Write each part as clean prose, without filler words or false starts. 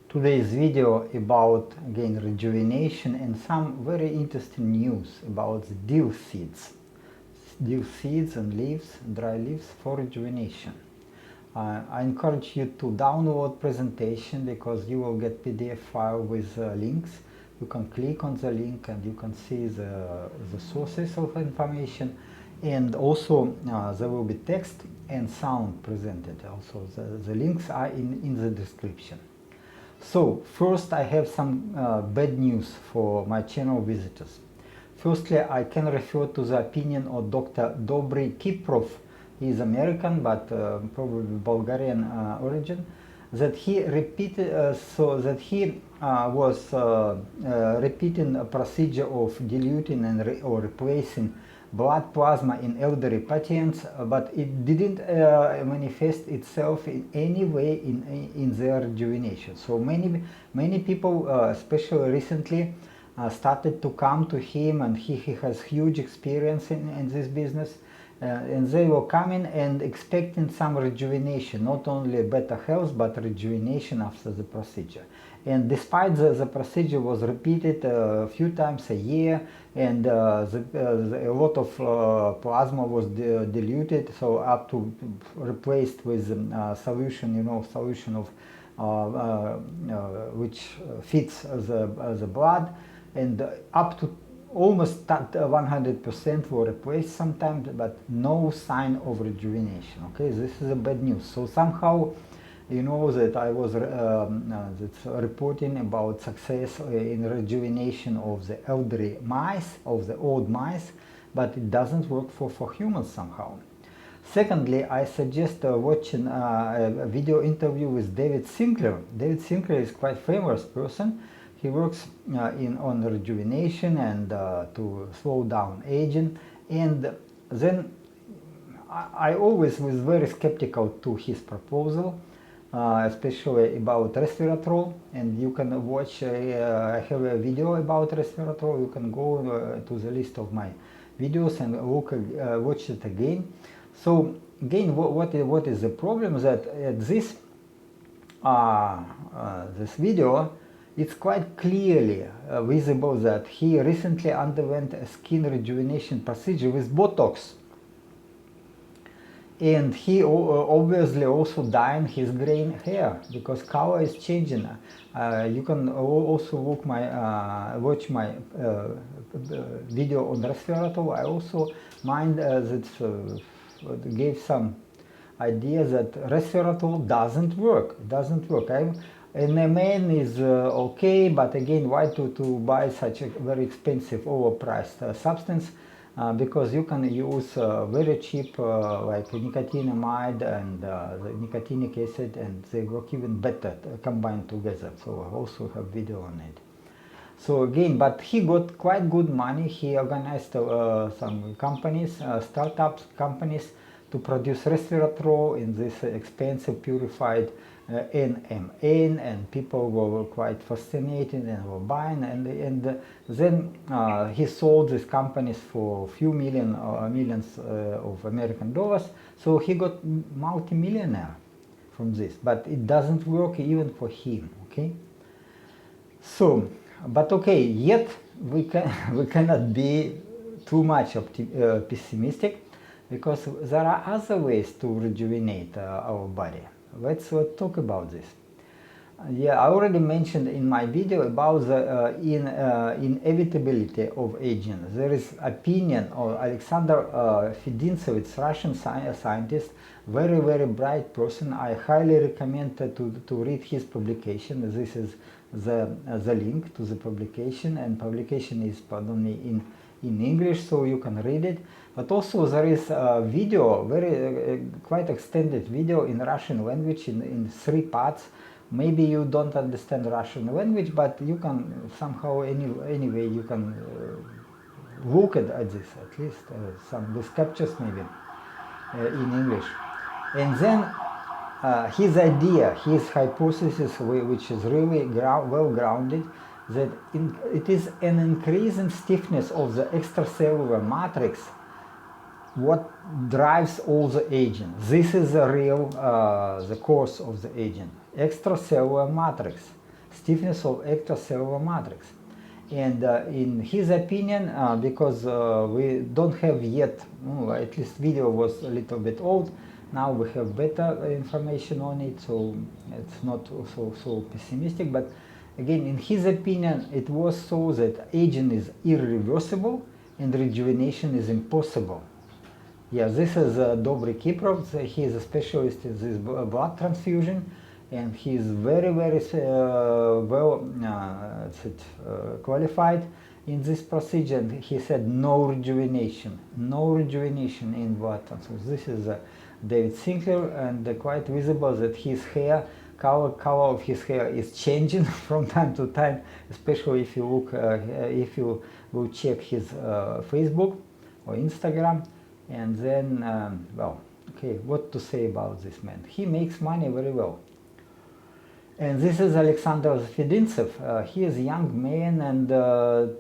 Today's video about again rejuvenation and some very interesting news about the dill seeds. Dill seeds and leaves, dry leaves for rejuvenation. I encourage you to download presentation because you will get PDF file with links. You can click on the link and you can see the sources of information, and also there will be text and sound presented. Also the links are in the description. So first I have some bad news for my channel visitors. Firstly, I can refer to the opinion of Dr. Dobry Kiprov. He is American but probably Bulgarian origin, that he repeated was repeating a procedure of diluting and or replacing blood plasma in elderly patients, but it didn't manifest itself in any way in their rejuvenation. So many people, especially recently, started to come to him, and he has huge experience in this business, and they were coming and expecting some rejuvenation, not only better health but rejuvenation after the procedure. And despite the procedure was repeated a few times a year, and a lot of plasma was diluted, so up to replaced with solution, solution of which fits the blood, and up to almost 100% were replaced sometimes, but no sign of rejuvenation. Okay, this is a bad news. So somehow, that I was reporting about success in rejuvenation of the elderly mice, of the old mice, but it doesn't work for humans somehow. Secondly, I suggest watching a video interview with David Sinclair. David Sinclair is quite famous person. He works on rejuvenation and to slow down aging, and then I always was very skeptical to his proposal, especially about resveratrol, and you can watch, I have a video about resveratrol. You can go to the list of my videos and watch it again. So again, what is the problem? That this video, it's quite clearly visible that he recently underwent a skin rejuvenation procedure with Botox, and he obviously also dyed his graying hair because color is changing. You can also watch my video on resveratrol. I also gave some idea that resveratrol doesn't work. And a man is okay, but again, why to buy such a very expensive, overpriced substance? Because you can use very cheap like nicotinamide and the nicotinic acid, and they work even better combined together. So I also have video on it. So again, but he got quite good money. He organized some companies, startups companies, to produce resveratrol in this expensive purified NMN, and people were quite fascinated and were buying, and then he sold these companies for a few millions of American dollars. So he got multi-millionaire from this, but it doesn't work even for him. Okay, so but okay, yet we cannot be too much pessimistic, because there are other ways to rejuvenate our body. Let's talk about this. Yeah, I already mentioned in my video about the inevitability of aging. There is opinion of Alexander Fedintsev, it's Russian scientist, very bright person. I highly recommend to read his publication. This is the link to the publication, and publication is only in English, so you can read it. But also there is a video, quite extended video in Russian language in 3 parts. Maybe you don't understand Russian language, but you can somehow anyway you can look at this, at least some the captures maybe in English. And then his idea, his hypothesis, which is really well grounded, that it is an increase in stiffness of the extracellular matrix what drives all the aging. This is the real the cause of the aging. Extracellular matrix. stiffness of extracellular matrix. And in his opinion, because we don't have yet, at least video was a little bit old, now we have better information on it, so it's not so pessimistic. But again, in his opinion, it was so that aging is irreversible and rejuvenation is impossible. Yeah, this is Dobry Kiprov. He is a specialist in this blood transfusion, and he is very well qualified in this procedure. And he said no rejuvenation in blood transfusion. This is David Sinclair, and quite visible that his hair, color of his hair is changing from time to time, especially if you look, if you will check his Facebook or Instagram. And then, well, okay, what to say about this man? He makes money very well. And this is Alexander Fedintsev. He is a young man, and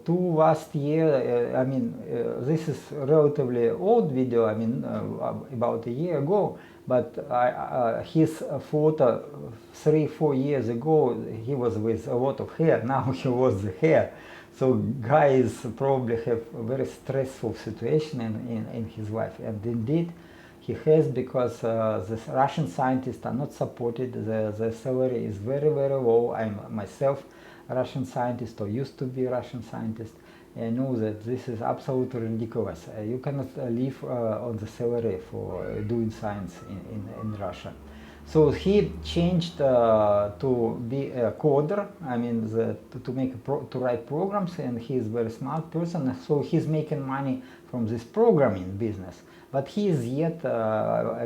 last year, I mean, this is relatively old video, I mean, about a year ago, but his photo 3-4 years ago, he was with a lot of hair, now he lost the hair. So guys probably have a very stressful situation in his life, and indeed, he has, because the Russian scientists are not supported, the salary is very low. I'm myself a Russian scientist, or used to be a Russian scientist, and I know that this is absolutely ridiculous. You cannot live on the salary for doing science in Russia. So he changed to be a coder, I mean to write programs, and he is a very smart person, so he's making money from this programming business. But he is yet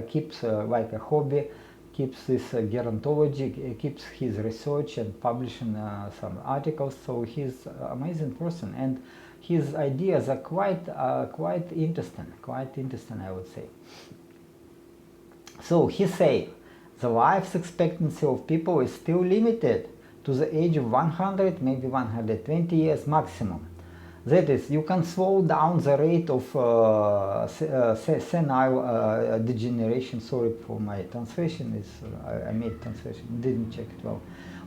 keeps like a hobby, keeps this gerontology, keeps his research and publishing some articles. So he's an amazing person, and his ideas are quite interesting, I would say. So he say the life expectancy of people is still limited to the age of 100, maybe 120 years maximum. That is, you can slow down the rate of senile degeneration. Sorry for my translation, I made translation, didn't check it well.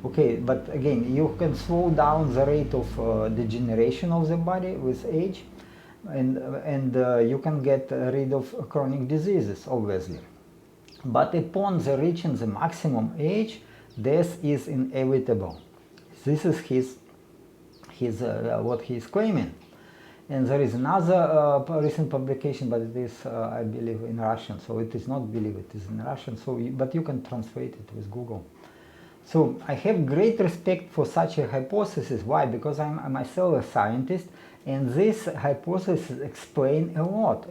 Okay, but again, you can slow down the rate of degeneration of the body with age, and you can get rid of chronic diseases, obviously. But upon the reaching the maximum age, death is inevitable. This is what he is claiming. And there is another recent publication, but it is, I believe, in Russian. So it is not believe, it is in Russian. So, but you can translate it with Google. So I have great respect for such a hypothesis. Why? Because I'm myself a scientist, and this hypothesis explains a lot.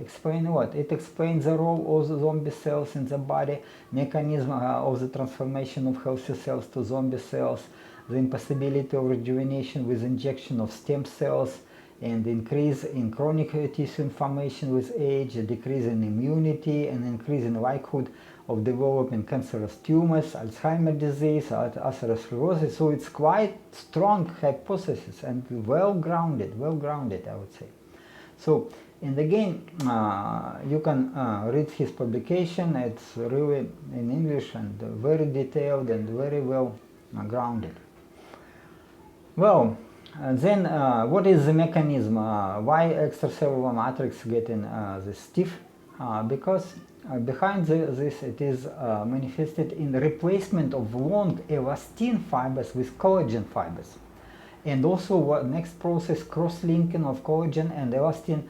It explains the role of the zombie cells in the body, mechanism of the transformation of healthy cells to zombie cells, the impossibility of rejuvenation with injection of stem cells, and increase in chronic tissue inflammation with age, a decrease in immunity, and increase in likelihood of developing cancerous tumors, Alzheimer disease, atherosclerosis. So it's quite strong hypothesis and well grounded, I would say. So, and again, you can read his publication. It's really in English and very detailed and very well grounded. Well, then what is the mechanism? Why extracellular matrix getting this stiff? Because behind this it is manifested in the replacement of long elastin fibers with collagen fibers. And also what next process, cross-linking of collagen and elastin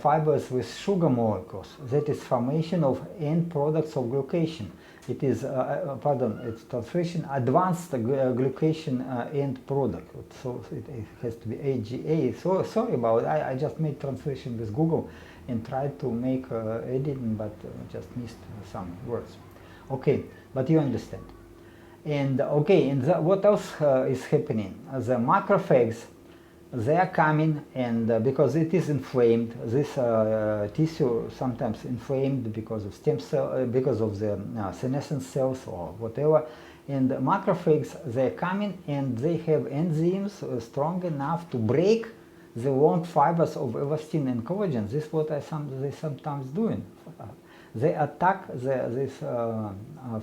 fibers with sugar molecules. That is formation of end products of glycation. It is, it's translation, advanced glycation end product. So it has to be AGA. So sorry about it. I just made translation with Google and tried to make editing, but just missed some words. Okay, but you understand. And okay, and what else is happening? The macrophages, they are coming, and because it is inflamed, this tissue sometimes inflamed because of stem cell, because of the senescent cells or whatever. And the macrophages, they are coming, and they have enzymes strong enough to break the long fibers of elastin and collagen. This is what they sometimes doing. They attack these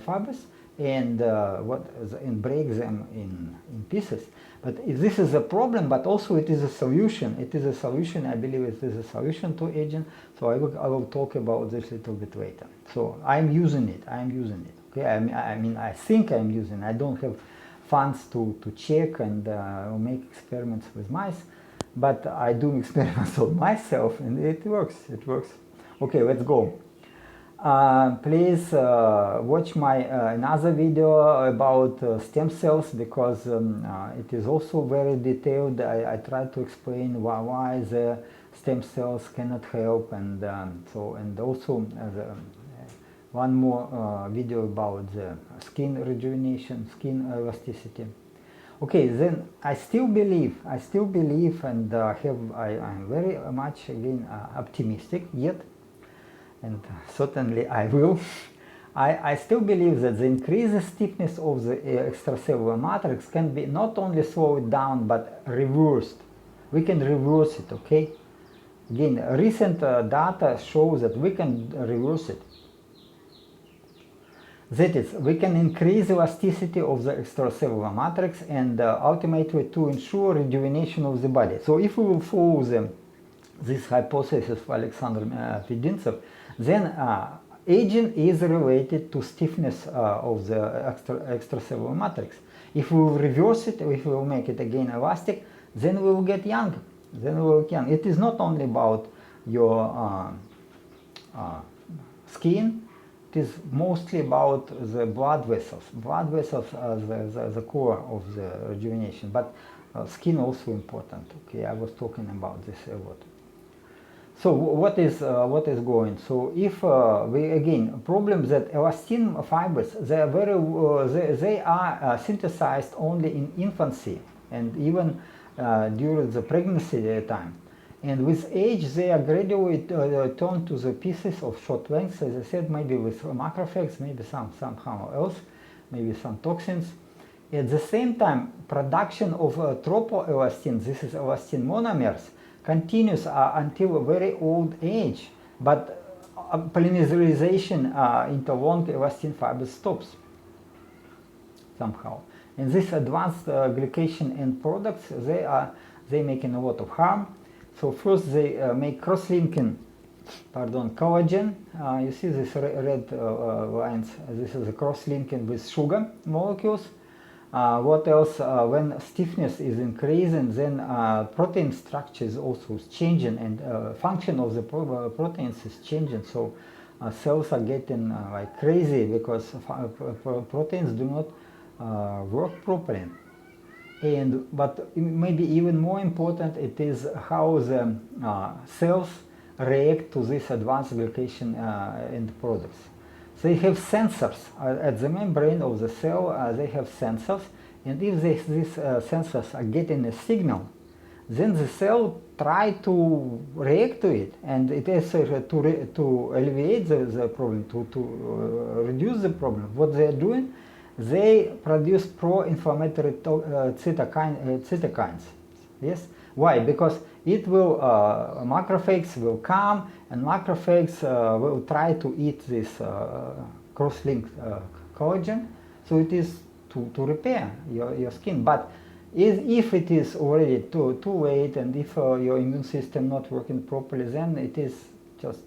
fibers and and break them in pieces. But this is a problem, but also it is a solution. It is a solution. I believe it is a solution to aging. So I will talk about this a little bit later. So I'm using it. Okay. I mean I think I'm using it. I don't have funds to check and make experiments with mice, but I do experiments on myself, and it works. It works. Okay, let's go. Please watch my another video about stem cells, because it is also very detailed. I try to explain why the stem cells cannot help, and also one more video about the skin rejuvenation, skin elasticity. Okay, then I still believe, and I'm very much again optimistic yet. And certainly I will. I still believe that the increased stiffness of the extracellular matrix can be not only slowed down but reversed. We can reverse it, okay? Again, recent data shows that we can reverse it. That is, we can increase elasticity of the extracellular matrix and ultimately to ensure rejuvenation of the body. So if we will follow this hypothesis of Alexander Fedintsev, then aging is related to stiffness of the extracellular matrix. If we will reverse it, if we will make it again elastic, then we will get young. It is not only about your skin, it is mostly about the blood vessels. Blood vessels are the core of the rejuvenation, but skin also important. Okay, I was talking about this a lot. So what is going? So if we again problem that elastin fibers, they are they are synthesized only in infancy and even during the pregnancy time, and with age they are gradually turned to the pieces of short length, as I said, maybe with macrophages, maybe somehow else, maybe some toxins. At the same time, production of tropoelastin, this is elastin monomers, continues until a very old age, but polymerization into long elastin fibers stops somehow. And these advanced glycation end products, they making a lot of harm. So first they make cross-linking, collagen. You see these red lines. This is a cross-linking with sugar molecules. What else? When stiffness is increasing, then protein structure is also changing, and function of the proteins is changing. So cells are getting like crazy because proteins do not work properly. But maybe even more important, it is how the cells react to this advanced glycation end products. They have sensors at the membrane of the cell. They have sensors, and if these sensors are getting a signal, then the cell try to react to it, and it is to alleviate the problem, to reduce the problem. What they are doing, they produce pro-inflammatory cytokines. Yes. Why? Because it will macrophages will come, and macrophages will try to eat this cross-linked collagen. So it is to repair your skin. But if it is already too late, and if your immune system not working properly, then it is just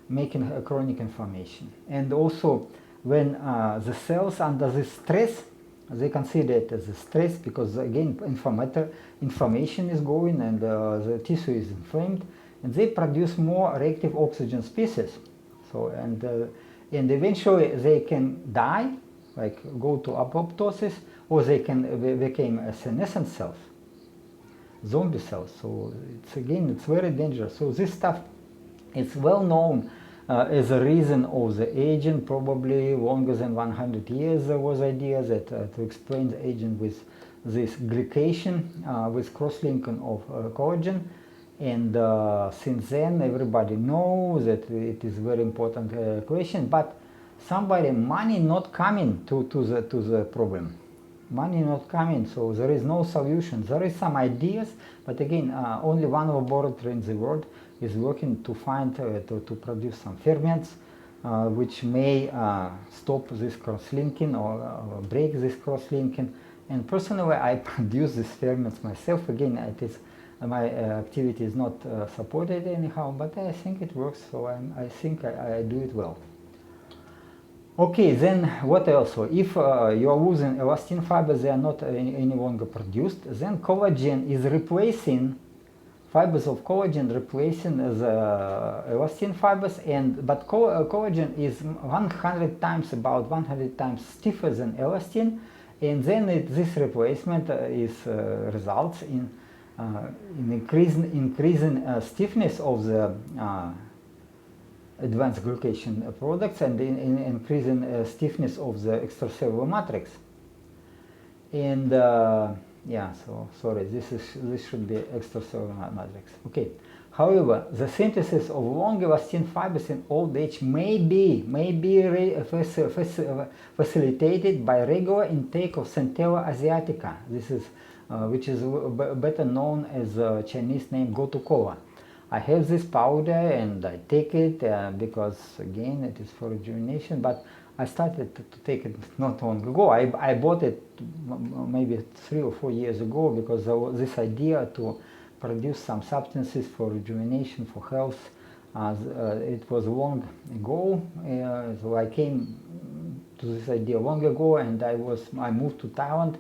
making a chronic inflammation. And also, when the cells under this stress, they consider it as a stress, because again inflammation is going, and the tissue is inflamed, and they produce more reactive oxygen species. So and eventually they can die, like go to apoptosis, or they can become senescent cells, zombie cells. So it's very dangerous. So this stuff, it's well known as a reason of the aging. Probably longer than 100 years there was idea that to explain the aging with this glycation, with cross-linking of collagen, and since then everybody knows that it is very important question. But money not coming to the problem. Money not coming, so there is no solution. There is some ideas, but again, only one laboratory in the world is working to find to produce some ferments, which may stop this cross-linking or break this cross-linking. And personally, I produce these ferments myself. Again, it is my activity is not supported anyhow, but I think it works, so I think I do it well. Okay, then what else? So if you are losing elastin fibers, they are not any longer produced, then collagen is replacing, fibers of collagen replacing the elastin fibers, but collagen is 100 times, about 100 times stiffer than elastin, and then this replacement results in increasing stiffness of the advanced glycation products and in increasing stiffness of the extracellular matrix. And yeah, so sorry, this should be extracellular matrix. Okay. However, the synthesis of long elastin fibers in old age may be facilitated by regular intake of Centella asiatica. This is which is better known as Chinese name gotu-kola. I have this powder and I take it because again it is for rejuvenation, but I started to take it not long ago. I bought it maybe 3 or 4 years ago because there was this idea to produce some substances for rejuvenation, for health. It was long ago, so I came to this idea long ago, and I moved to Thailand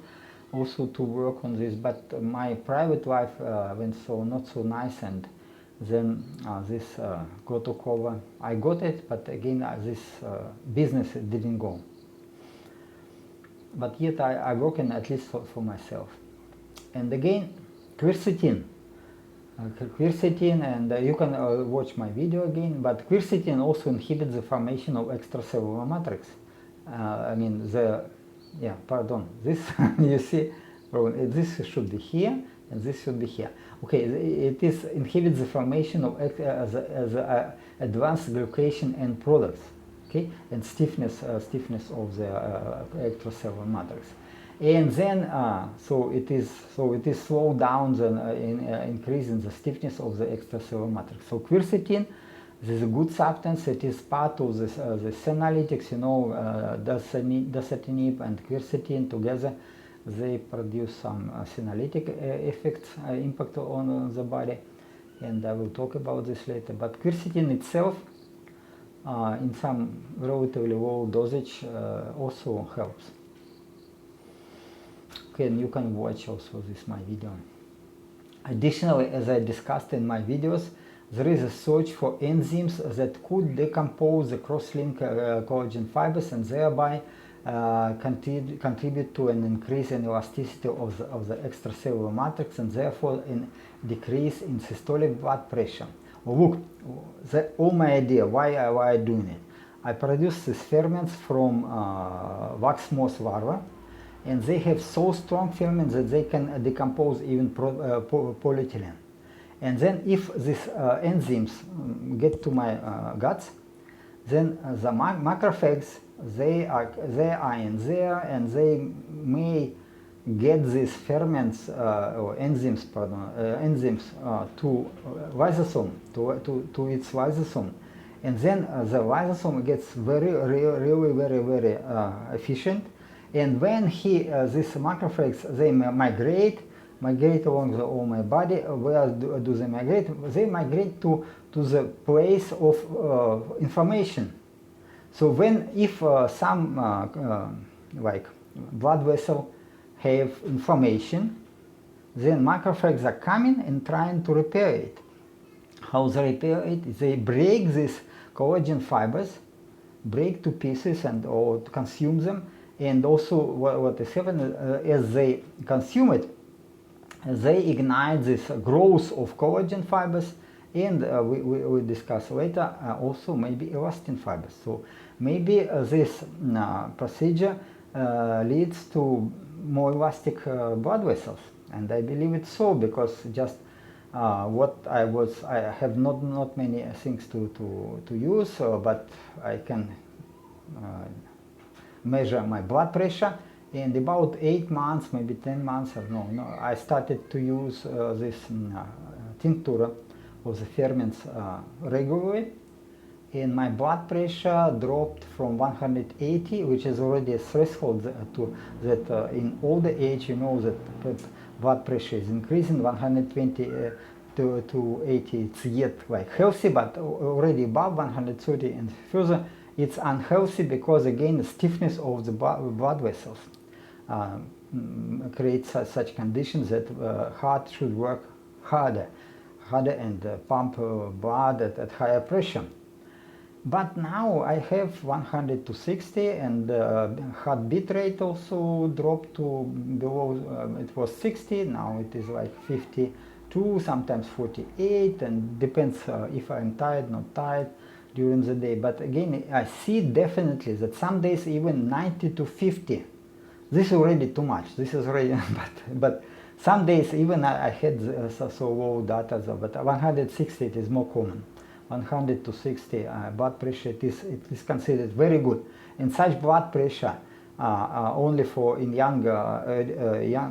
also to work on this, but my private life went not so nice, and then this gotu-kola, I got it, but again this business didn't go. But yet I work in at least for myself. And again, quercetin, and you can watch my video again, but quercetin also inhibits the formation of extracellular matrix. This you see, this should be here and this should be here. Okay, it inhibits the formation of advanced glycation end products, okay, and stiffness of the extracellular matrix. And then so it is slowed down increasing the stiffness of the extracellular matrix. So quercetin, this is a good substance. It is part of the senolytics, dasatinib and quercetin together. They produce some senolytic effects, impact on the body, and I will talk about this later. But quercetin itself, in some relatively low dosage, also helps. Okay, and you can watch also my video. Additionally, as I discussed in my videos, there is a search for enzymes that could decompose the cross-link collagen fibers and thereby contribute to an increase in elasticity of the extracellular matrix and therefore in decrease in systolic blood pressure. Well, look, all my idea why I doing it. I produce these ferments from wax moth larvae, and they have so strong ferments that they can decompose even polyethylene. And then if these enzymes get to my guts, then the macrophages, they are in there, and they may get these ferments or enzymes to lysosome, to its lysosome, and then the lysosome gets really very efficient. And when these macrophages, they migrate along all my body. Where do they migrate? They migrate to the place of inflammation. So if some like blood vessel have inflammation, then macrophages are coming and trying to repair it. How they repair it? They break these collagen fibers, break to pieces or consume them. And also what is happening as they consume it, they ignite this growth of collagen fibers, and we discuss later also maybe elastin fibers. So maybe this procedure leads to more elastic blood vessels, and I believe it's so, because just I have not many things to use, but I can measure my blood pressure, and about 8 months, maybe 10 months, I started to use this tincture of the ferments regularly, and my blood pressure dropped from 180, which is already a threshold to that in older age, you know that blood pressure is increasing. 120 to 80, it's yet like healthy, but already above 130 and further, it's unhealthy because again the stiffness of the blood vessels creates such conditions that heart should work harder and pump blood at higher pressure. But now I have 100 to 60, and heart beat rate also dropped to below, it was 60, now it is like 52, sometimes 48, and depends if I'm tired, not tired during the day. But again, I see definitely that some days even 90 to 50. This is already too much. This is already, but some days even I had so low data, but 160 it is more common. 100 to 60 blood pressure, it is considered very good. And such blood pressure only for in younger,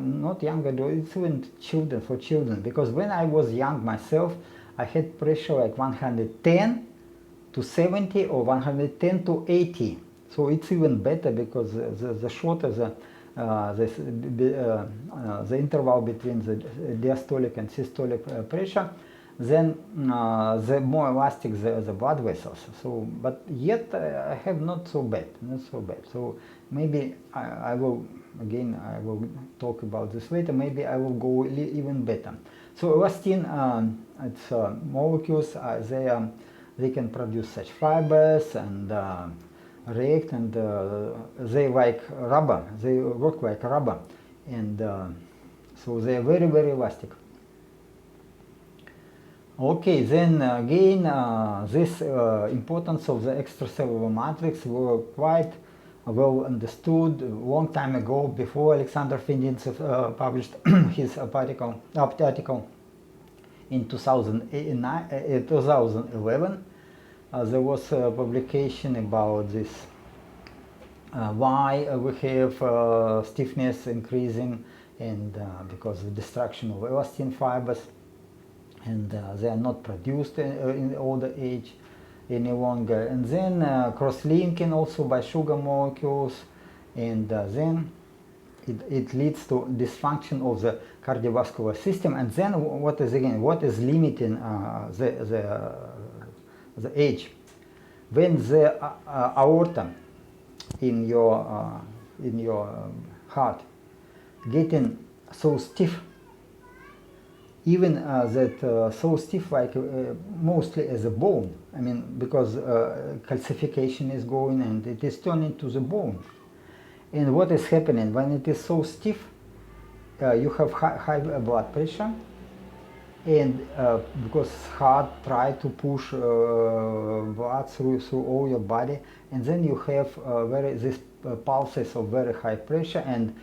not younger, it's even children, for children. Because when I was young myself, I had pressure like 110 to 70 or 110 to 80. So it's even better because the shorter the interval between the diastolic and systolic pressure, then the more elastic the blood vessels. So, but yet I have not so bad. So maybe I will, again, I will talk about this later. Maybe I will go even better. So elastin, it's molecules. They can produce such fibers and react, and they like rubber. They work like rubber, and so they are very, very elastic. Okay, then again, this importance of the extracellular matrix were quite well understood a long time ago, before Alexander Fedintsev published his article in 2011. There was a publication about this, why we have stiffness increasing, and because of destruction of elastin fibers, and they are not produced in older age any longer. And then cross-linking also by sugar molecules, and then it leads to dysfunction of the cardiovascular system. And then what is limiting the age? When the aorta in your heart getting so stiff, even so stiff, like mostly as a bone. I mean, because calcification is going and it is turning to the bone. And what is happening when it is so stiff? You have high blood pressure, and because heart try to push blood through all your body, and then you have these pulses of very high pressure, and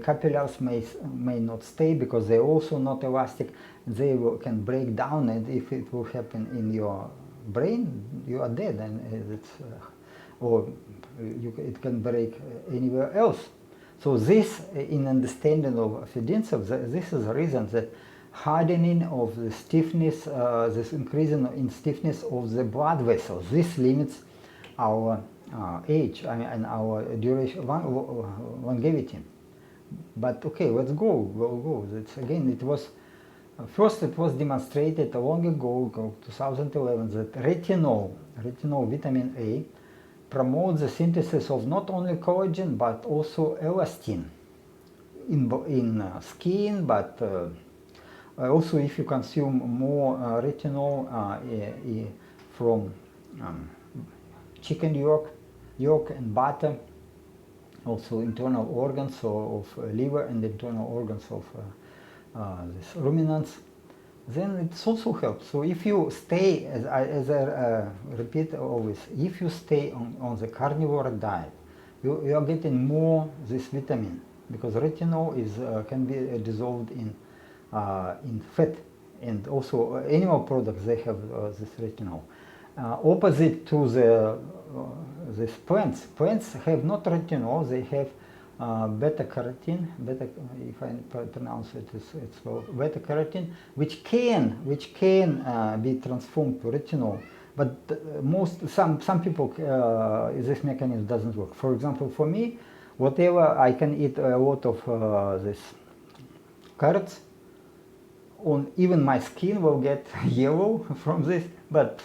capillaries may not stay because they're also not elastic. They can break down, and if it will happen in your brain, you are dead, and it can break anywhere else. So this, in understanding of Fedintsev, this is the reason that hardening of the stiffness, this increase in stiffness of the blood vessels, this limits our age and our duration, longevity. But okay, let's go. We'll go. It's, again, it was first it was demonstrated long ago, 2011, that retinol, vitamin A, promotes the synthesis of not only collagen but also elastin in skin, but also if you consume more retinol from chicken yolk and butter, also internal organs of liver and internal organs of this ruminants, then it also helps. So if you stay, as I repeat always, if you stay on the carnivore diet, you are getting more this vitamin, because retinol can be dissolved in fat, and also animal products, they have this retinol. Opposite to these plants have not retinol, they have beta carotene, if I pronounce it, it's well, beta carotene, which can be transformed to retinol but some people this mechanism doesn't work. For example, for me, whatever I can eat a lot of this carrots, on even my skin will get yellow from this, but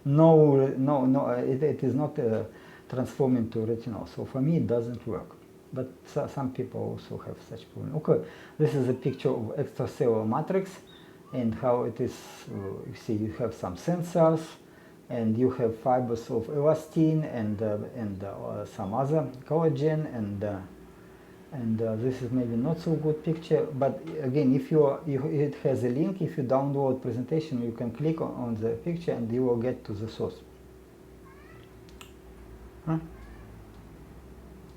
no, it is not transforming to retinol. So for me, it doesn't work. But some people also have such problem. Okay, this is a picture of extracellular matrix and how it is. You see, you have some sensors, and you have fibers of elastin and some other collagen, and this is maybe not so good picture. But again, if it has a link. If you download presentation, you can click on the picture and you will get to the source. Huh?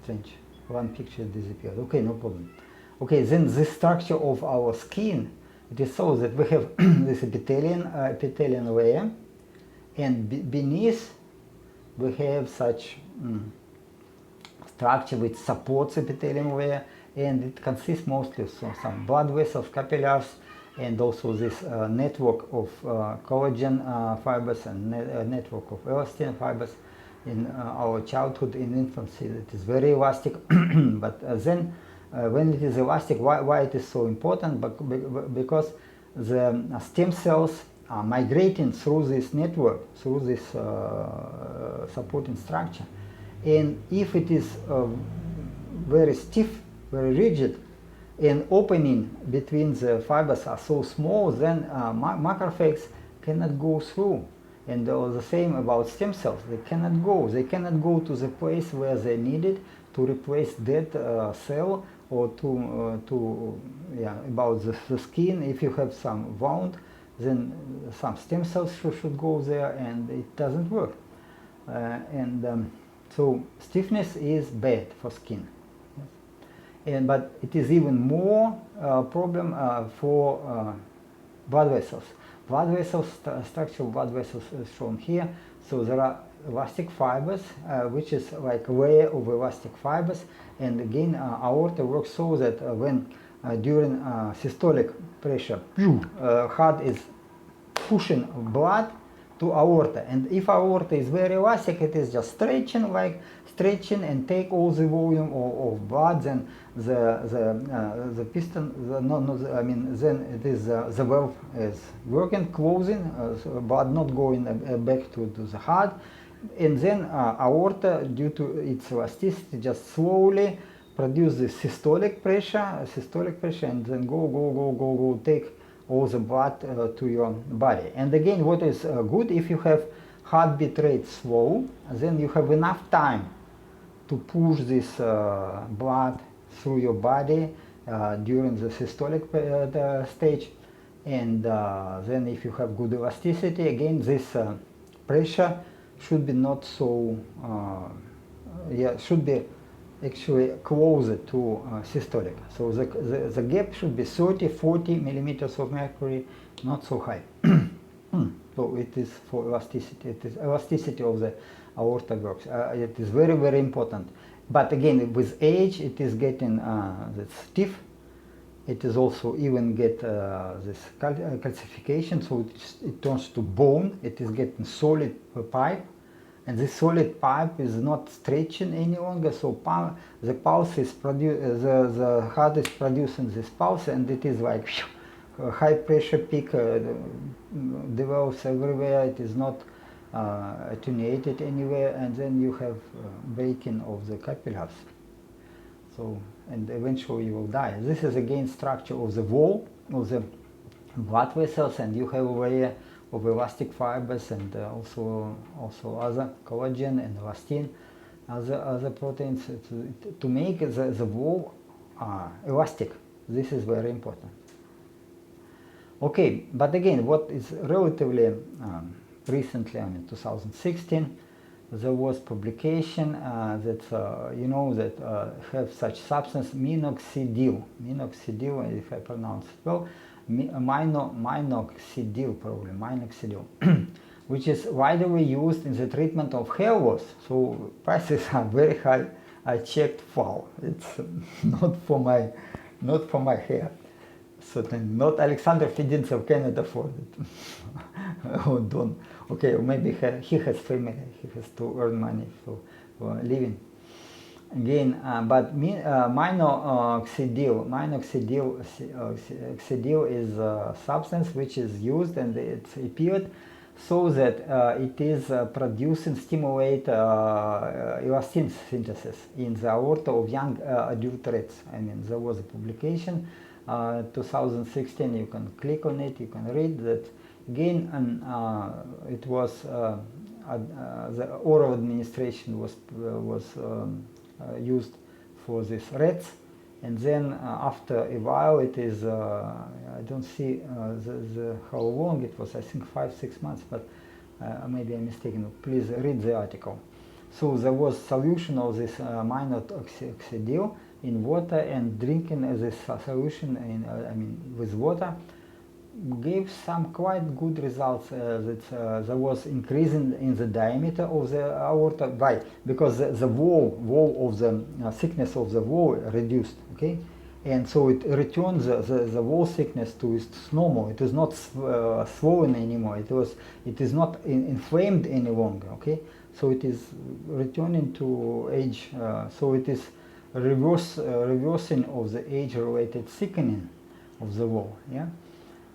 Strange. One picture disappeared. Okay, no problem. Okay, then the structure of our skin, it is so that we have this epithelial layer, and beneath we have such structure which supports epithelial layer, and it consists mostly of some blood vessels, capillaries, and also this network of collagen fibers and network of elastin fibers. In our childhood, in infancy, it is very elastic, but then when it is elastic, why it is so important? Because the stem cells are migrating through this network, through this supporting structure, and if it is very stiff, very rigid, and opening between the fibers are so small, then macrophages cannot go through. And the same about stem cells. They cannot go to the place where they need it to replace dead cell, or about the skin. If you have some wound, then some stem cells should go there, and it doesn't work. So stiffness is bad for skin. But it is even more problem for blood vessels. Blood vessels, structure of blood vessels is shown here. So there are elastic fibers, which is like a layer of elastic fibers. And again, aorta works so that when during systolic pressure, heart is pushing blood to aorta. And if aorta is very elastic, it is just stretching and take all the volume of blood. Then the piston, then it is the valve is working, closing, blood not going back to the heart, and then aorta, due to its elasticity, just slowly produce the systolic pressure, and then go take all the blood to your body. And again, what is good, if you have heartbeat rate slow, then you have enough time to push this blood through your body during the systolic stage. And then if you have good elasticity, again, this pressure should be not so, should be actually closer to systolic. So the gap should be 30-40 millimeters of mercury, not so high. So it is for elasticity. It is elasticity of the aorta works. It is very, very important. But again, with age, it is getting stiff. It is also even get this calcification, so it turns to bone. It is getting solid pipe, and this solid pipe is not stretching any longer. So the pulse is the heart is producing this pulse, and it is like a high pressure peak develops everywhere. It is not attenuated anywhere, and then you have breaking of the capillaries. So, and eventually you will die. This is again structure of the wall of the blood vessels, and you have a layer of elastic fibers, and also other collagen and elastin, other proteins to make the wall elastic. This is very important. Okay, but again, what is relatively recently, 2016, there was publication that have such substance minoxidil, if I pronounce it well, minoxidil, probably minoxidil, which is widely used in the treatment of hair loss. So prices are very high. I checked, wow, it's not for my hair. Certainly not. Alexander Fedintsev cannot afford it. Okay, or maybe he has family, he has to earn money for living. Again, but minoxidil is a substance which is used and it's appeared so that it is producing, stimulate elastin synthesis in the aorta of young adult rats. I mean, there was a publication 2016, you can click on it, you can read that. Again, and it was the oral administration was used for these rats, and then after a while it is I don't see how long it was, I think 5-6 months, but maybe I'm mistaken, please read the article. So there was solution of this minoxidil in water, and drinking this solution in, with water gave some quite good results. That there was increase in the diameter of the aorta. Why? Because the wall of the thickness of the wall reduced. Okay, and so it returns the wall thickness to its normal. It is not swollen anymore. It is not inflamed any longer. Okay, so it is returning to age. So it is reversing of the age-related thickening of the wall. Yeah.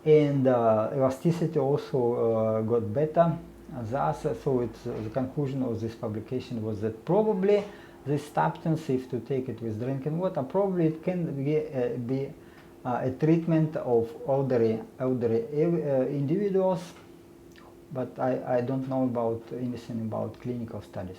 And elasticity also got better. Thus, so the conclusion of this publication was that probably this substance, if to take it with drinking water, probably it can be a treatment of elderly individuals, but I don't know about anything about clinical studies.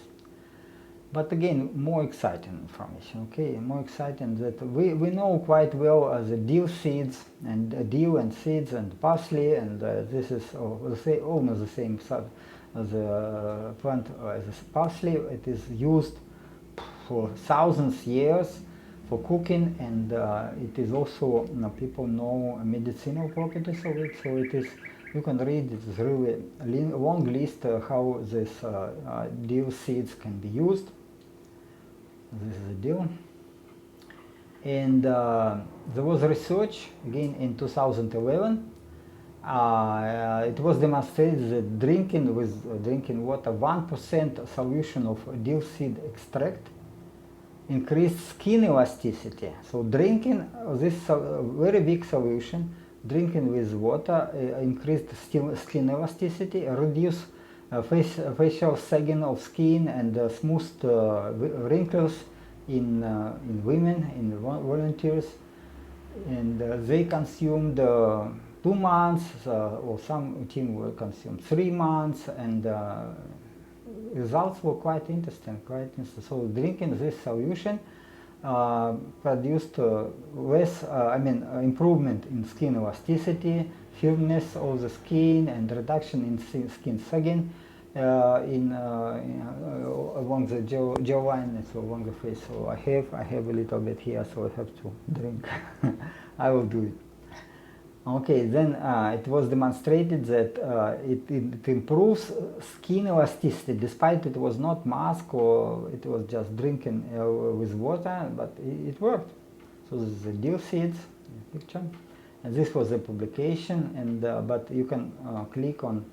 But again, more exciting information, okay? More exciting that we know quite well the dill seeds and dill and seeds and parsley, and this is almost the same as a plant as parsley. It is used for thousands of years for cooking, and it is also, people know medicinal properties of it, so it is, you can read, it's really a long list how this dill seeds can be used. This is a dill. And there was research again in 2011. It was demonstrated that drinking water 1% solution of dill seed extract increased skin elasticity. So drinking this very big solution, drinking with water increased skin elasticity, reduced facial sagging of skin, and smoothed wrinkles in women, in volunteers. And they consumed 2 months, or some team will consume 3 months, and results were quite interesting. So drinking this solution produced less, improvement in skin elasticity, firmness of the skin, and reduction in skin sagging along the jawline and so along the face. So I have a little bit here, so I have to drink. I will do it. Okay, then it was demonstrated that it improves skin elasticity, despite it was not mask or it was just drinking with water, but it worked. So this is the dill seeds picture, and this was a publication. And but you can click on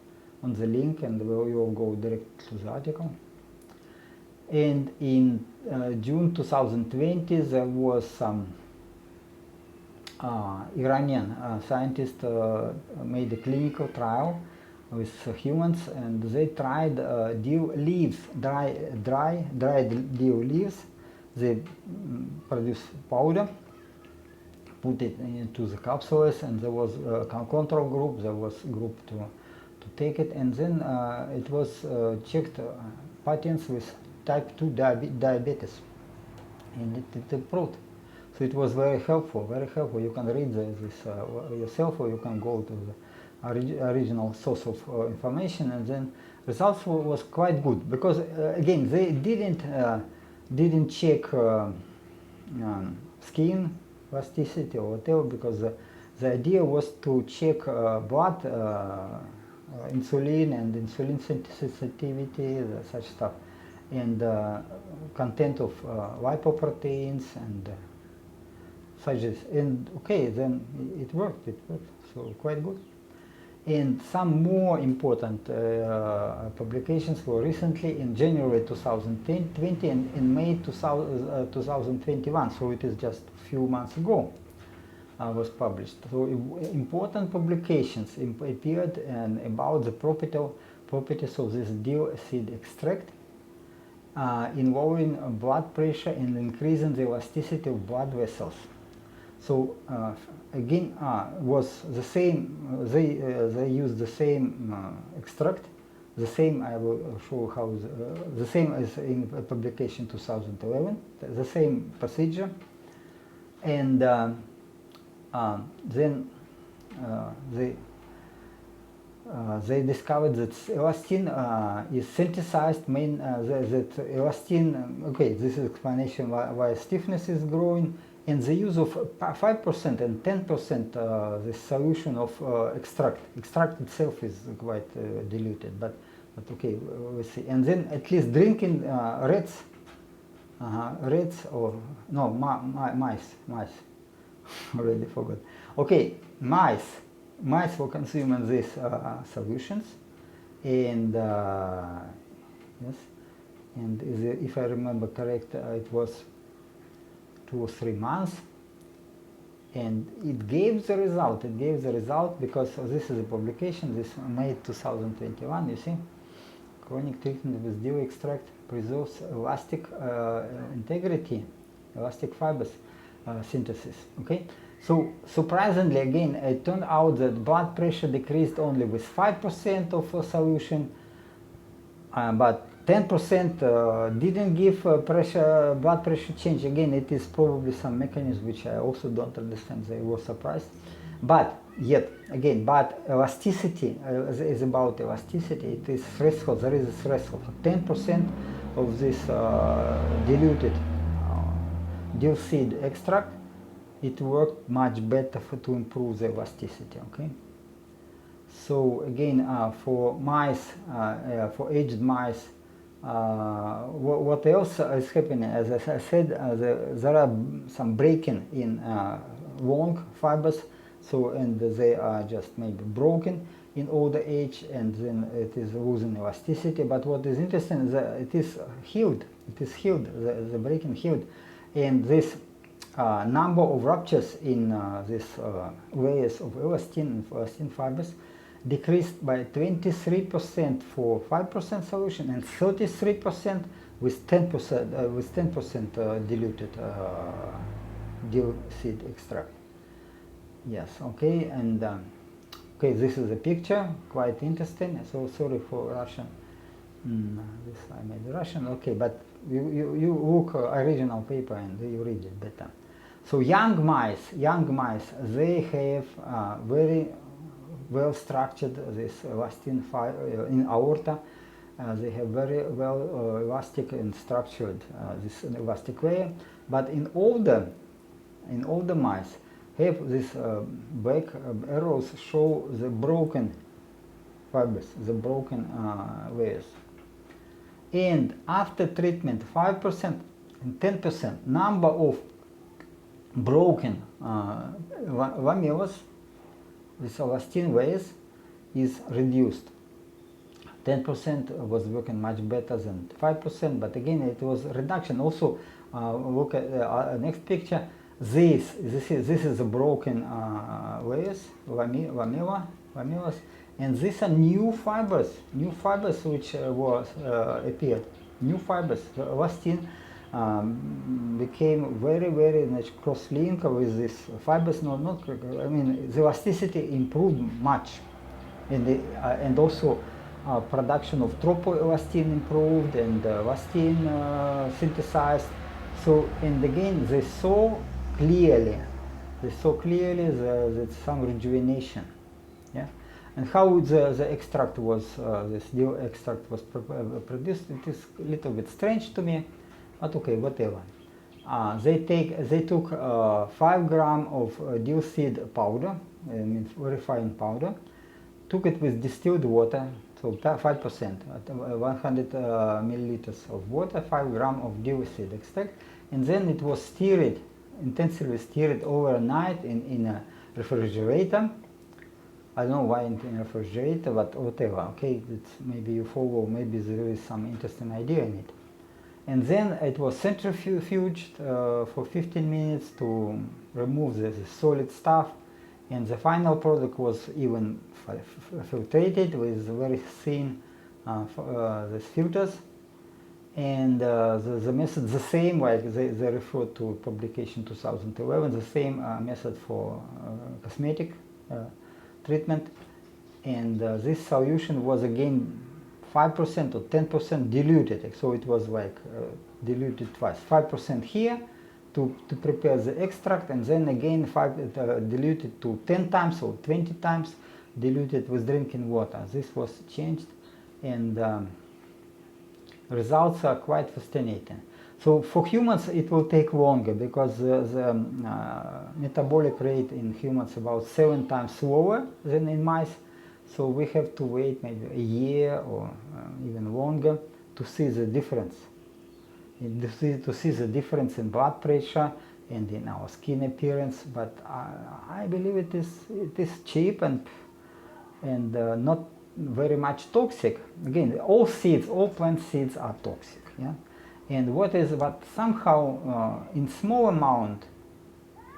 the link, and you will go direct to the article. And in June 2020, there was some Iranian scientists made a clinical trial with humans, and they tried dill leaves, dried dill leaves. They produced powder, put it into the capsules, and there was a control group, there was group to take it, and then it was checked patients with type 2 diabetes, and it improved. So it was very helpful, very helpful. You can read this yourself, or you can go to the original source of information, and then results was quite good, because again, they didn't check skin elasticity or whatever, because the idea was to check blood insulin and insulin sensitivity, such stuff, and content of lipoproteins and such as. And okay, then it worked, so quite good. And some more important publications were recently in January 2020 and in May 2021, so it is just a few months ago was published. So important publications appeared about the properties of this Dill seed extract involving blood pressure and increasing the elasticity of blood vessels. So again, was the same. They used the same extract, the same. I will show how the same as in publication 2011, the same procedure, and then they discovered that elastin is synthesized that elastin. Okay, this is explanation why stiffness is growing. And the use of 5% and 10% this solution of extract. Extract itself is quite diluted, but okay, we'll see. And then at least drinking rats or no mice. Already forgot. Okay, mice were consuming these solutions, and yes, and if I remember correct, it was 2 or 3 months, and it gave the result. It gave the result because this is a publication. This May 2021. You see, chronic treatment with Dill extract preserves elastic integrity, elastic fibers synthesis. Okay, so surprisingly, again, it turned out that blood pressure decreased only with 5% of a solution, but 10% didn't give blood pressure change. Again, it is probably some mechanism which I also don't understand. They were surprised. But yet, again, elasticity is about elasticity. It is threshold. There is a threshold. 10% of this diluted Dill seed extract, it worked much better to improve the elasticity. Okay. So again, for mice, for aged mice, what else is happening? As I said, there are some breaking in long fibers, and they are just maybe broken in older age, and then it is losing elasticity. But what is interesting is that it is healed. It is healed. The breaking healed, and this number of ruptures in these layers of elastin fibers decreased by 23% for 5% solution and 33% with 10% diluted Dill seed extract. Yes, okay, and okay, this is a picture, quite interesting. So sorry for Russian. This I made Russian. Okay, but you look original paper and you read it better. So young mice, they have very well structured this elastin in aorta. They have very well elastic and structured this elastic layer. But in older mice, have this black arrows show the broken fibers, the broken layers. And after treatment, 5% and 10% number of broken lamellars, this elastin layers, is reduced. 10% was working much better than 5%, but again it was reduction. Also, look at the next picture. This is the broken layers, lamellars, and these are new fibers which appeared. New fibers. The elastin became very much cross-linked with these fibers. I mean, the elasticity improved much, and also production of tropoelastin improved, and elastin synthesized. So, and again, they saw clearly that some rejuvenation. Yeah. And how the extract was, this Dill extract was produced, it is a little bit strange to me, but okay, whatever. They took 5 grams of Dill seed powder, very fine powder, took it with distilled water, so 5%, 100 milliliters of water, 5 grams of Dill seed extract, and then it was intensively stirred overnight in a refrigerator. I don't know why in refrigerator, but whatever. Okay, it's, maybe you follow, maybe there is some interesting idea in it. And then it was centrifuged for 15 minutes to remove the solid stuff, and the final product was even filtrated with very thin these filters. And the method, the same, like they referred to publication 2011, the same method for cosmetic treatment. And this solution was again 5% or 10% diluted, so it was like diluted twice. 5% here to prepare the extract, and then again diluted to 10 times or 20 times diluted with drinking water. This was changed, and results are quite fascinating. So for humans it will take longer because the metabolic rate in humans about 7 times slower than in mice. So we have to wait maybe a year or even longer to see the difference. To see the difference in blood pressure and in our skin appearance. But I believe it is cheap and not very much toxic. Again, all seeds, all plant seeds are toxic. Yeah, and but somehow in small amount.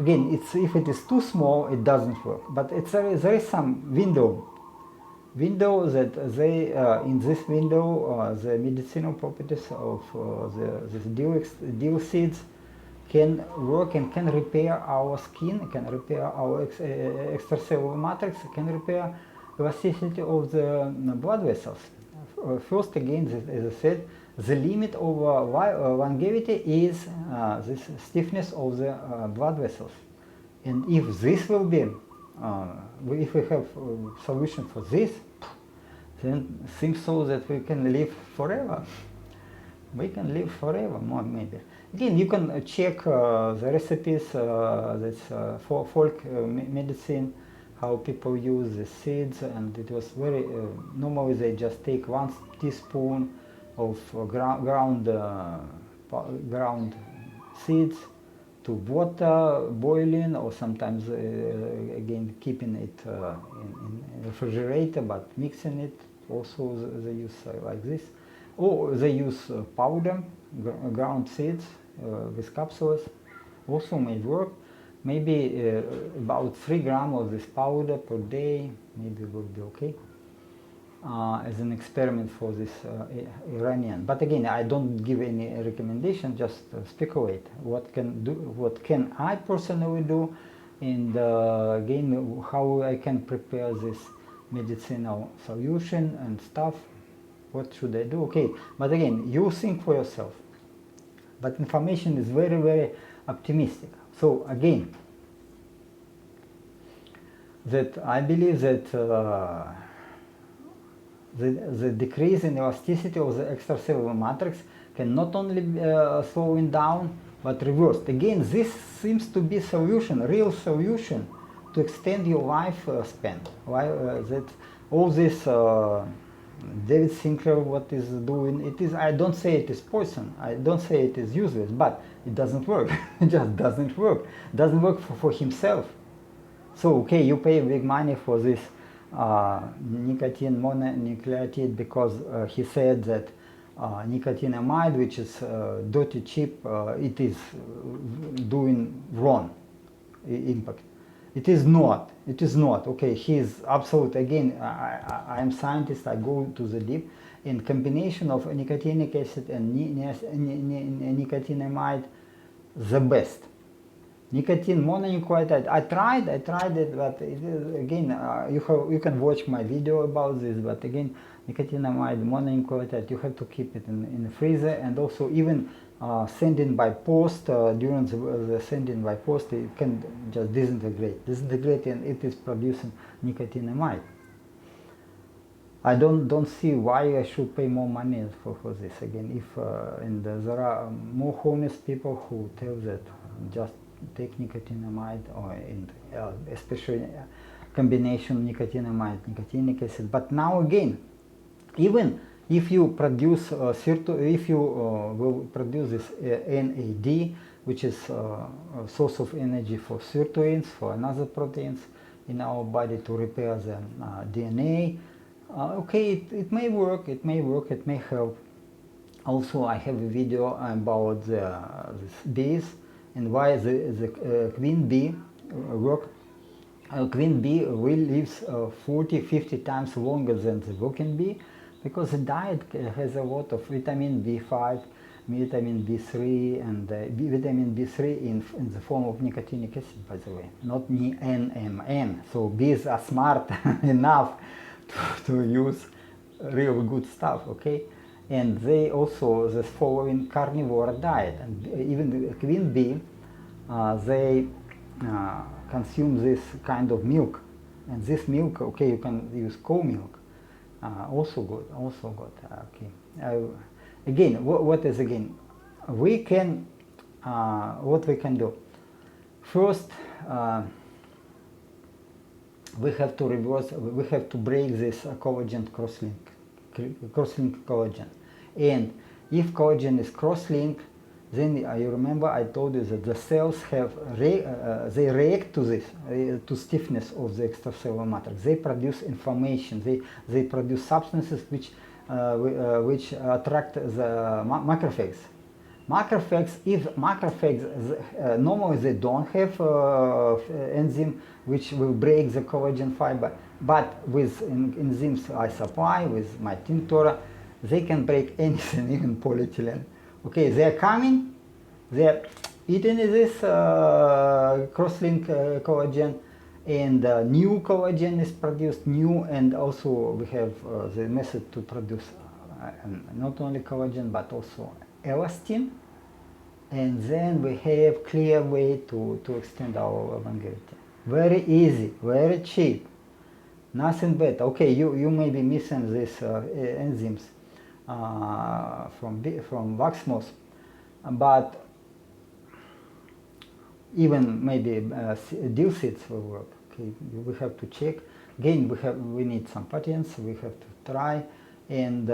Again, if it is too small, it doesn't work. But there is some window that they in this window the medicinal properties of this Dill seeds can work and can repair our skin, can repair our extracellular matrix, can repair elasticity of the blood vessels. First, again, as I said, the limit of longevity is this stiffness of the blood vessels, and if this will be if we have a solution for this, then it seems so that we can live forever. We can live forever, more maybe. Again, you can check the recipes, that's folk medicine, how people use the seeds, and it was very, normally they just take 1 teaspoon of ground seeds to water, boiling, or sometimes again keeping it in refrigerator, but mixing it. Also they use like this, or they use powder, ground seeds with capsules. Also may work. Maybe about 3 grams of this powder per day, maybe will be okay. As an experiment for this Iranian. But again, I don't give any recommendation, just speculate. What can I personally do, and again, how I can prepare this medicinal solution and stuff. What should I do? Okay, but again, you think for yourself. But information is very, very optimistic. So again, that I believe that the decrease in elasticity of the extracellular matrix can not only slowing down, but reversed. Again, this seems to be solution, real solution to extend your life span. Why that all this David Sinclair what is doing, it is, I don't say it is poison, I don't say it is useless, but it doesn't work. It just doesn't work. Doesn't work for himself. So okay, you pay big money for this nicotine mononucleotide because he said that nicotinamide, which is dirty cheap, it is doing wrong impact. It is not. It is not. Okay, he is absolute. Again, I am scientist. I go to the deep. In combination of nicotinic acid and nicotinamide, the best. Nicotine mononucleotide. I tried it, but it is, again, you can watch my video about this. But again, nicotinamide mononucleotide, you have to keep it in the freezer, and also even sending by post. During the sending by post, it can just disintegrate, and it is producing nicotinamide. I don't see why I should pay more money for this. Again, if and there are more honest people who tell that just take nicotinamide, or especially combination nicotinamide, nicotinic acid. But now again, even if you produce if you will produce this NAD, which is a source of energy for sirtuins, for another proteins, in our body to repair the DNA. Okay, it may work, it may help. Also, I have a video about the bees and why the queen bee work. Queen bee really lives 40-50 times longer than the working bee, because the diet has a lot of vitamin B5, vitamin B3, and vitamin B3 in the form of nicotinic acid, by the way, not NMN. So bees are smart enough to use real good stuff, okay? And they also following carnivore diet, and even the queen bee, they consume this kind of milk, and this milk, okay, you can use cow milk, also good, okay. Again, what is again? We can, what we can do? First, we have to reverse, we have to break this collagen cross-link collagen. And if collagen is cross-linked, then you remember I told you that the cells have they react to this to stiffness of the extracellular matrix. They produce inflammation. They produce substances which attract the macrophages. If macrophages normally they don't have enzyme which will break the collagen fiber, but with enzymes I supply, with my tincture, they can break anything, even polyethylene. Okay, they are coming, they are eating this cross-link collagen, and new collagen is produced, and also we have the method to produce not only collagen but also elastin, and then we have clear way to extend our longevity. Very easy, very cheap, nothing bad. Okay, you may be missing these enzymes from wax moss, but even maybe dill seeds will work. Okay, we have to check. Again, we need some patents. We have to try, and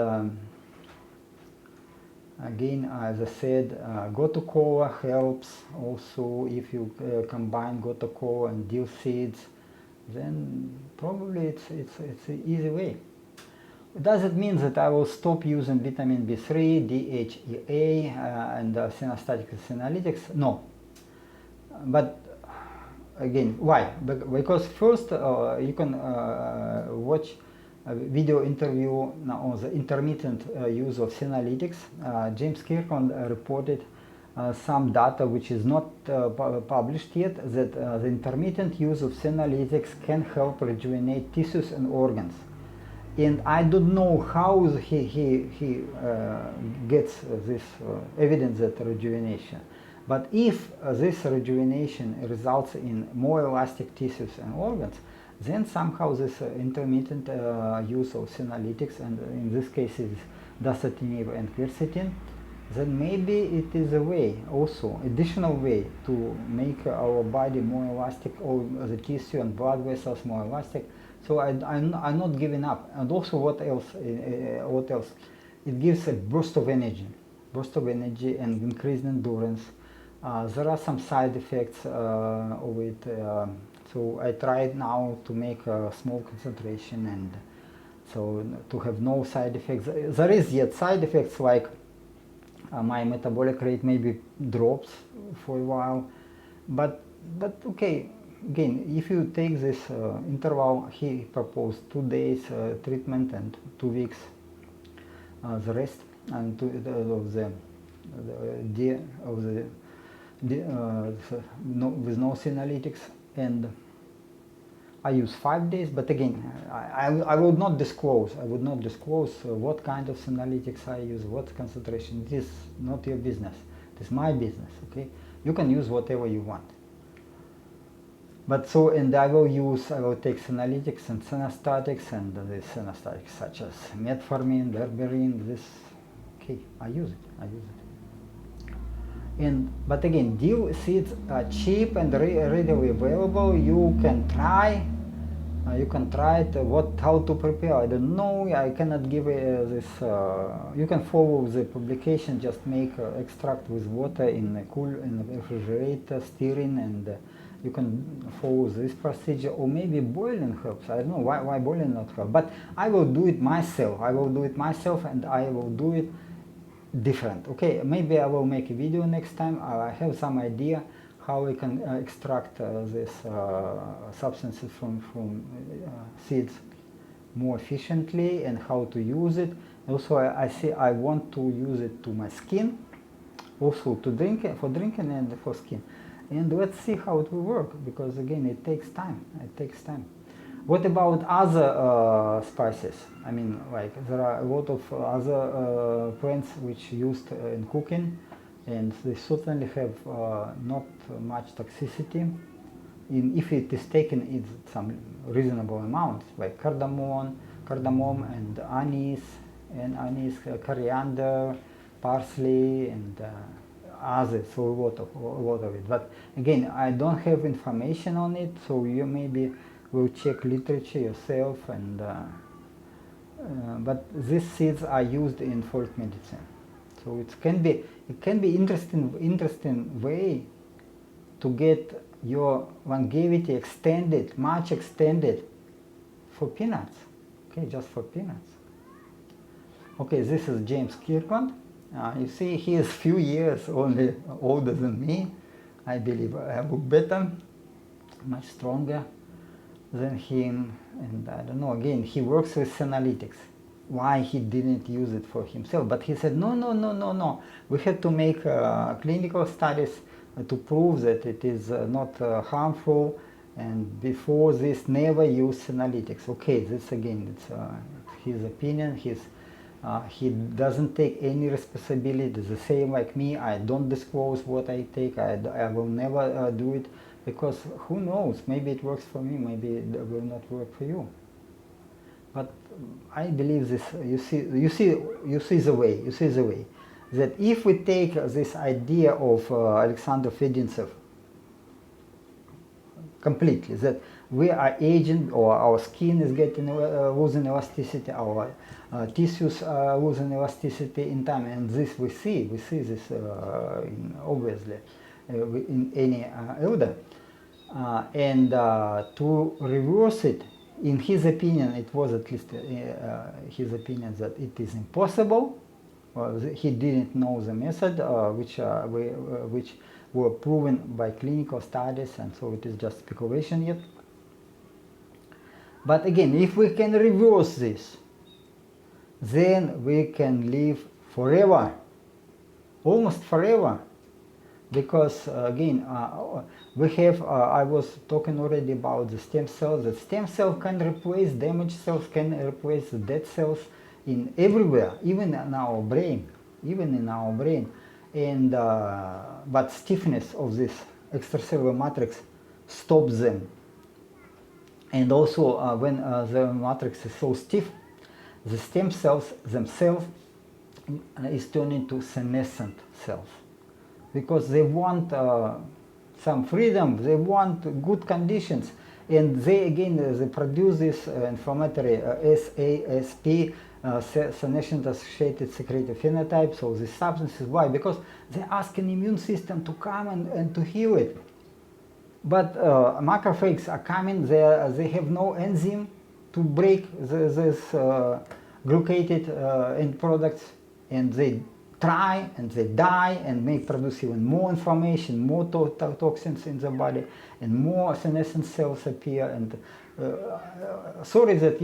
again, as I said, gotu kola helps. Also, if you combine gotu kola and dill seeds, then probably it's an easy way. Does it mean that I will stop using vitamin B3, DHEA, and senostatic senolytics? No. But again, why? Because first you can watch a video interview on the intermittent use of senolytics. James Kirkland reported some data which is not published yet, that the intermittent use of senolytics can help rejuvenate tissues and organs. And I don't know how he gets this evidence that rejuvenation. But if this rejuvenation results in more elastic tissues and organs, then somehow this intermittent use of senolytics, and in this case is dasatinib and quercetin, then maybe it is a way, also additional way, to make our body more elastic, all the tissue and blood vessels more elastic. So I'm not giving up. And also, what else? It gives a burst of energy and increased endurance. There are some side effects of it. So I tried now to make a small concentration, and so to have no side effects. There is yet side effects, like my metabolic rate maybe drops for a while, but okay. Again, if you take this interval, he proposed 2 days treatment and 2 weeks the rest, and with no senolytics. And I use 5 days, but again, I would not disclose. I would not disclose what kind of senolytics I use, what concentration. It is not your business. It is my business. Okay, you can use whatever you want. But so, and I will take senolytics and senostatics, and the senostatics such as metformin, berberine. This, okay, I use it. But again, dill seeds are cheap and readily available. You can try. It. How to prepare? I don't know. I cannot give this. You can follow the publication. Just make extract with water in a refrigerator, stirring, and you can follow this procedure, or maybe boiling helps. I don't know why boiling not help, but I will do it myself. I will do it myself, and I will do it different. Okay, maybe I will make a video next time. I have some idea how we can extract these substances from seeds more efficiently, and how to use it. Also, I want to use it to my skin, also to for drinking and for skin. And let's see how it will work, because again, it takes time. It takes time. What about other spices? I mean, like there are a lot of other plants which used in cooking, and they certainly have not much toxicity. If it is taken in some reasonable amounts, like cardamom and anise, coriander, parsley, and others, so a lot of it. But again, I don't have information on it, so you maybe will check literature yourself. And but these seeds are used in folk medicine, so it can be interesting way to get your longevity extended, much extended, for peanuts. Okay, just for peanuts. Okay, this is James Kirkland. You see, he is few years only older than me. I believe I look better, much stronger than him. And I don't know, again, he works with senolytics. Why he didn't use it for himself? But he said, no. We have to make clinical studies to prove that it is not harmful. And before this, never use senolytics. Okay, this again, it's his opinion. He doesn't take any responsibility. The same like me. I don't disclose what I take. I will never do it, because who knows? Maybe it works for me. Maybe it will not work for you. But I believe this. You see the way. You see the way that if we take this idea of Alexander Fedintsev completely, that we are aging, or our skin is getting losing elasticity, our tissues are losing elasticity in time, and this we see this obviously in any elder, and to reverse it, in his opinion, it was at least his opinion that it is impossible. He didn't know the method which were proven by clinical studies, and so it is just speculation yet. But again, if we can reverse this, then we can live forever, almost forever, because again, we have, I was talking already about the stem cells. The stem cell can replace damaged cells, can replace the dead cells in everywhere, even in our brain, and but stiffness of this extracellular matrix stops them. And also when the matrix is so stiff, the stem cells themselves is turned into senescent cells, because they want some freedom, they want good conditions, and they they produce this inflammatory SASP, senescent associated secretory phenotype. So these substances, why? Because they ask an immune system to come and to heal it. But macrophages are coming, they have no enzyme to break this glucated end products, and they try and they die and may produce even more inflammation, more toxins in the body, and more senescent cells appear. And sorry that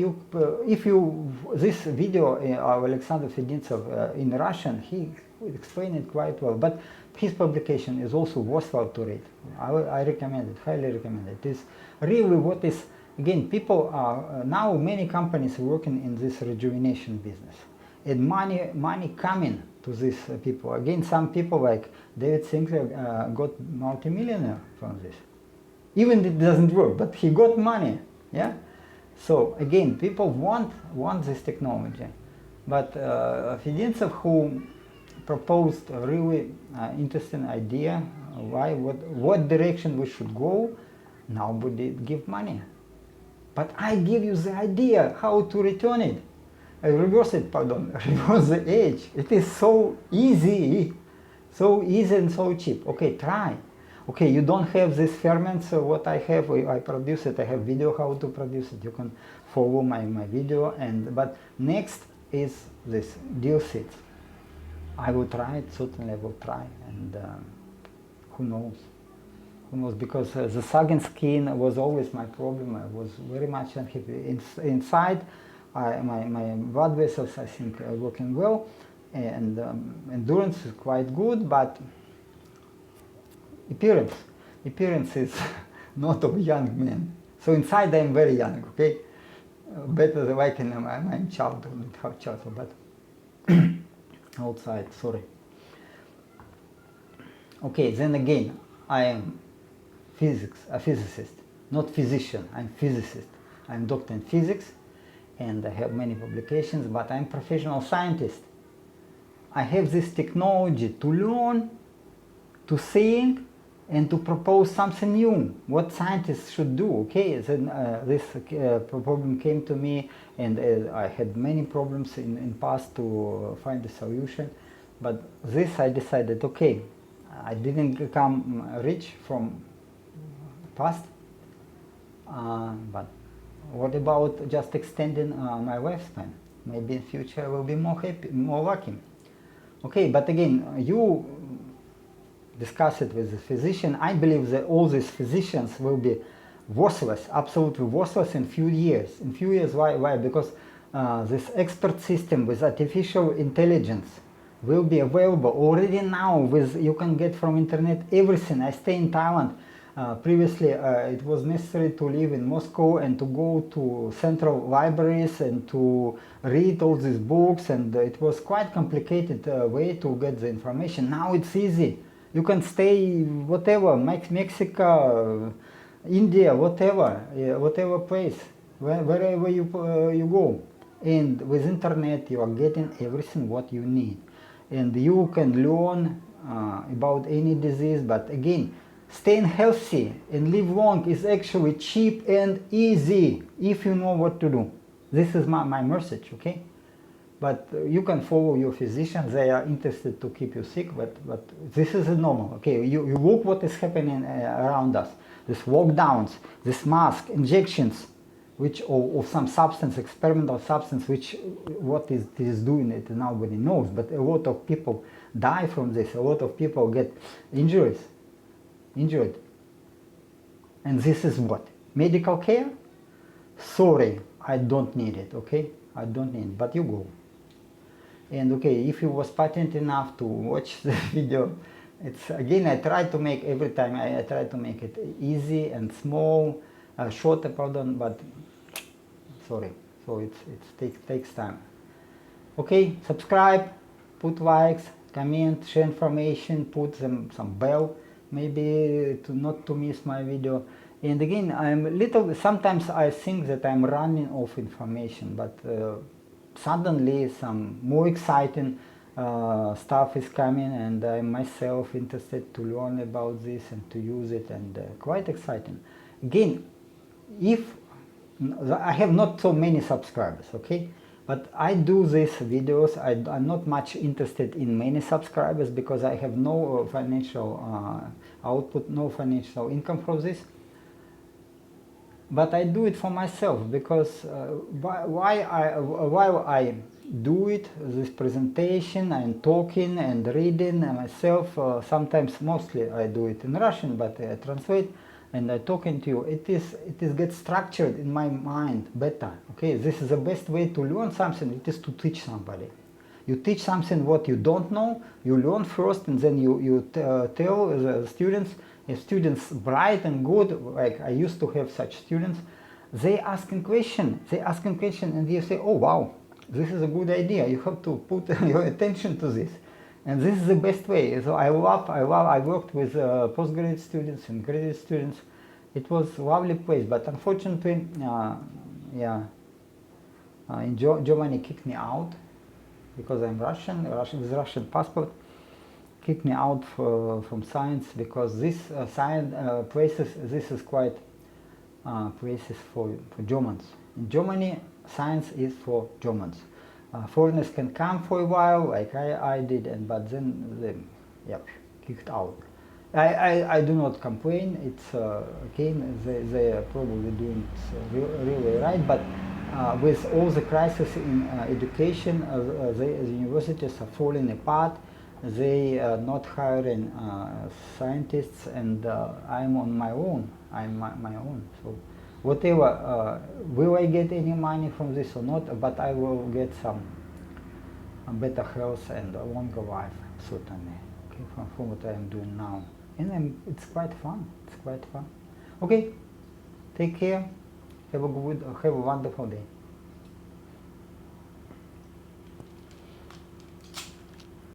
this video of Alexander Fedintsev in Russian, he explained it quite well, but his publication is also worthwhile to read. I recommend it, highly recommend it. It's really what is, again, people are, now many companies are working in this rejuvenation business, and money coming to these people. Again, some people like David Sinclair got multimillionaire from this. Even it doesn't work, but he got money, yeah? So again, people want this technology. But Fedintsev, who proposed a really interesting idea, what direction we should go, nobody give money. But I give you the idea how to return it. Reverse the age. It is so easy and so cheap. Okay, try. Okay, you don't have this ferment, so what I have, I produce it. I have video how to produce it. You can follow my video. But next is this Dill seeds. I will try it, certainly I will try, and who knows? Who knows? Because the sagging skin was always my problem. I was very much unhappy. Inside, my blood vessels, I think, are working well, and endurance is quite good, but appearance is not of young man. So inside I am very young, okay? Better than I can, I'm child, not have child, but outside, sorry. Okay, then again, I am a physicist, not physician, I'm physicist. I'm doctor in physics, and I have many publications, but I'm professional scientist. I have this technology to learn, to think, and to propose something new, what scientists should do, okay? Then this problem came to me, and I had many problems in past to find a solution, but this I decided, okay, I didn't become rich from past, but what about just extending my lifespan? Maybe in future I will be more happy, more lucky. Okay, but again, you discuss it with the physician. I believe that all these physicians will be worthless, absolutely worthless in few years. In few years, why? Because this expert system with artificial intelligence will be available already now. With you can get from internet everything. I stay in Thailand. Previously, it was necessary to live in Moscow and to go to central libraries and to read all these books, and it was quite complicated way to get the information. Now it's easy. You can stay whatever, Mexico, India, whatever place, wherever you go. And with internet you are getting everything what you need. And you can learn about any disease, but again, staying healthy and live long is actually cheap and easy if you know what to do. This is my message, okay? But you can follow your physician, they are interested to keep you sick, but this is normal, okay? You look what is happening around us. These lockdowns, this mask, injections, which or some substance, experimental substance, which what is doing it, nobody knows, but a lot of people die from this, a lot of people get injured. And this is what? Medical care? Sorry, I don't need it, okay? I don't need it, but you go. And okay, if you was patient enough to watch the video, it's again, I try to make every time, I try to make it easy and small, shorter, pardon, but sorry, so it takes time. Okay, subscribe, put likes, comment, share information, put some bell, maybe not to miss my video. And again, sometimes I think that I'm running off information, but suddenly some more exciting stuff is coming, and I'm myself interested to learn about this and to use it, and quite exciting. Again, if I have not so many subscribers, okay, but I do these videos, I'm not much interested in many subscribers because I have no financial output, no financial income from this. But I do it for myself because while I do it, this presentation, I'm talking and reading myself, sometimes mostly I do it in Russian, but I translate and I talking to you, it gets structured in my mind better. Okay, this is the best way to learn something, it is to teach somebody. You teach something what you don't know, you learn first, and then you tell the students. If students bright and good, like I used to have such students, they asking question, and you say, oh wow, this is a good idea, you have to put your attention to this. And this is the best way. So I worked with postgraduate students and graduate students. It was a lovely place, but unfortunately, Germany kicked me out because I'm Russian with Russian passport. Kicked me out from science because this science places, this is quite places for Germans. In Germany, science is for Germans. Foreigners can come for a while, like I did, but then they kicked out. I do not complain. It's again they are probably doing it really right, but with all the crisis in education, the universities are falling apart. They are not hiring scientists, and I'm on my own. I'm my own. So whatever, will I get any money from this or not? But I will get some better health and a longer life, certainly. Okay, from what I'm doing now, and it's quite fun. It's quite fun. Okay, take care. Have a wonderful day.